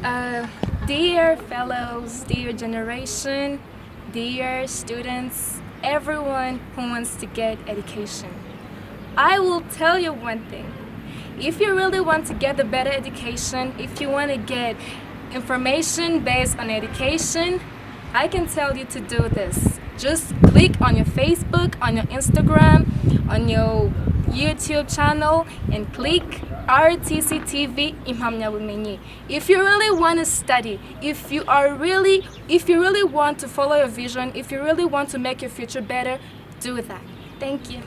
Uh, Dear fellows, dear generation, dear students, everyone who wants to get education, I will tell you one thing. If you really want to get a better education, if you want to get information based on education, I can tell you to do this. Just click on your Facebook, on your Instagram, on your YouTube channel, and click RTC TV IMPAMYABUMENYI. If you really want to study, if you really want to follow your vision, if you really want to make your future better, do that. Thank you.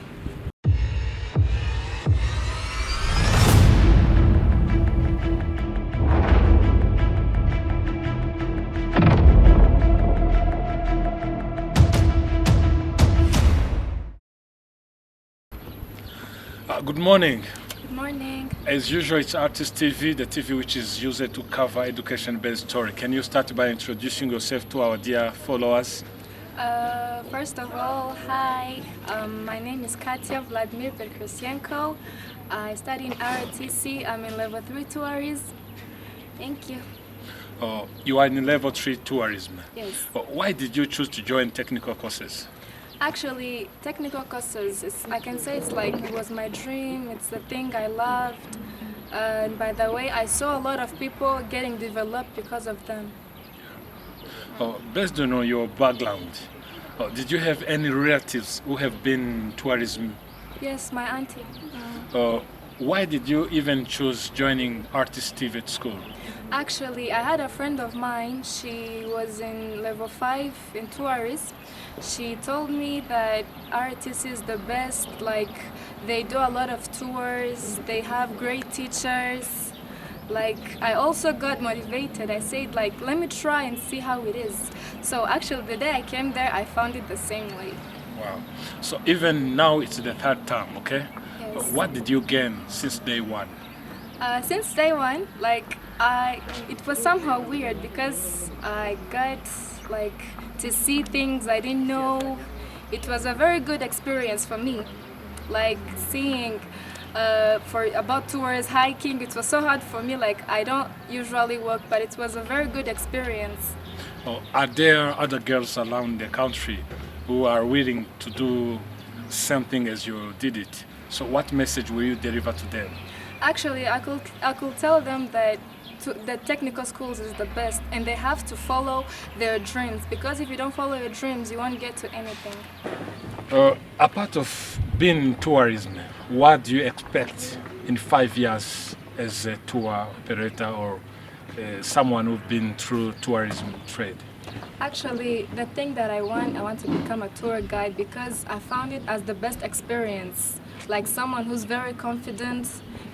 Good morning. Good morning. As usual, it's Artist TV, the TV which is used to cover education-based story. Can you start by introducing yourself to our dear followers? First of all, hi. My name is Katia Vladimir Perkrusyenko. I study in RTC. I'm in level 3 tourism. Thank you. You are in level 3 tourism. Yes. Why did you choose to join technical courses? Actually, technical courses, I can say it was my dream. It's the thing I loved. And by the way, I saw a lot of people getting developed because of them. Based on your background, did you have any relatives who have been in tourism? Yes, my auntie. Why did you even choose joining Artist TV at school? Actually, I had a friend of mine. She was in level 5 in tourism. She told me that RTC is the best. They do a lot of tours. They have great teachers. I also got motivated. I said, let me try and see how it is. So actually, the day I came there, I found it the same way. Wow. So even now, it's the third term, okay? Yes. What did you gain since day one? Since day one, it was somehow weird because I got to see things I didn't know. It was a very good experience for me. Seeing about tours, hiking, it was so hard for me. I don't usually walk, but it was a very good experience. Are there other girls around the country who are willing to do something as you did it? So what message will you deliver to them? Actually, I could tell them that the technical schools is the best, and they have to follow their dreams, because if you don't follow your dreams, you won't get to anything. Apart of being in tourism, what do you expect in 5 years as a tour operator or someone who's been through tourism trade? Actually, the thing that I want to become a tour guide, because I found it as the best experience. Someone who's very confident,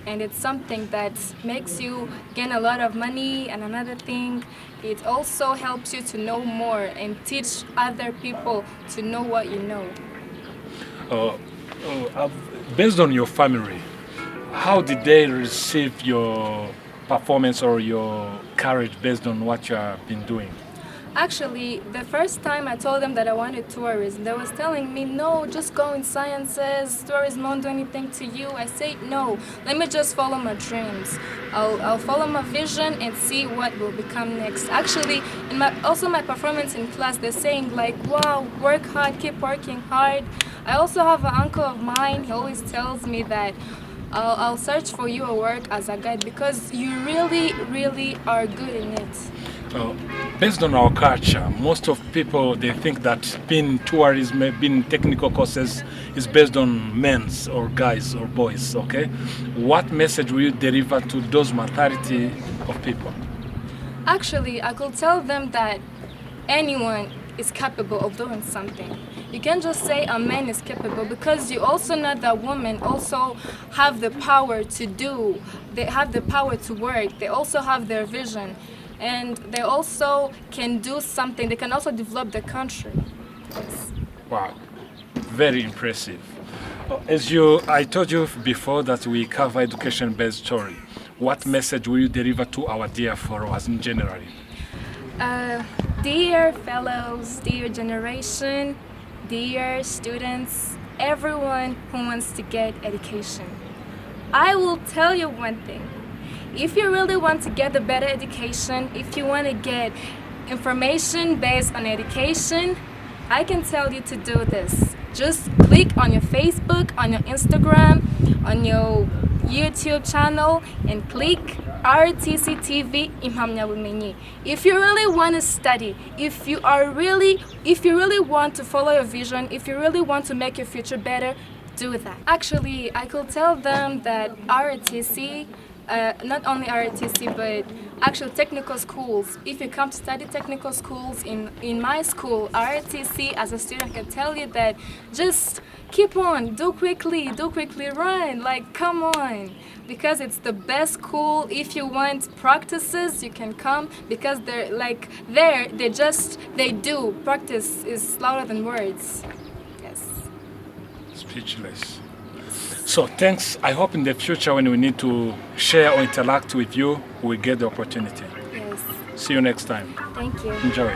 and it's something that makes you gain a lot of money. And another thing, it also helps you to know more and teach other people to know what you know. Based on your family, how did they receive your performance or your courage based on what you have been doing? Actually, the first time I told them that I wanted tourism, they was telling me, no, just go in sciences, tourism won't do anything to you. I said, no, let me just follow my dreams. I'll follow my vision and see what will become next. Actually, also my performance in class, they're saying wow, work hard, keep working hard. I also have an uncle of mine, he always tells me that I'll search for you a work as a guide because you really, really are good in it. Based on our culture, most of people, they think that being tourism, being technical courses is based on men or guys or boys, okay? What message will you deliver to those majority of people? Actually, I could tell them that anyone is capable of doing something. You can't just say a man is capable, because you also know that women also have the power to do. They have the power to work. They also have their vision. And they also can do something. They can also develop the country. Yes. Wow, very impressive. I told you before that we cover education-based story. What message will you deliver to our dear followers in general? Dear fellows, dear generation, dear students, everyone who wants to get education, I will tell you one thing. If you really want to get a better education, if you want to get information based on education, I can tell you to do this. Just click on your Facebook, on your Instagram, on your YouTube channel, and click RTC TV IMPAMYABUMENYI. If you really want to study, if you really want to follow your vision, if you really want to make your future better, do that. Actually, I could tell them that RTC, not only RTC, but actual technical schools. If you come to study technical schools in my school, RTC, as a student, can tell you that just keep on, do quickly, run, like come on. Because it's the best school. If you want practices, you can come, because they do. Practice is louder than words. Yes. Speechless. So thanks. I hope in the future when we need to share or interact with you, we get the opportunity. Yes. See you next time. Thank you. Enjoy.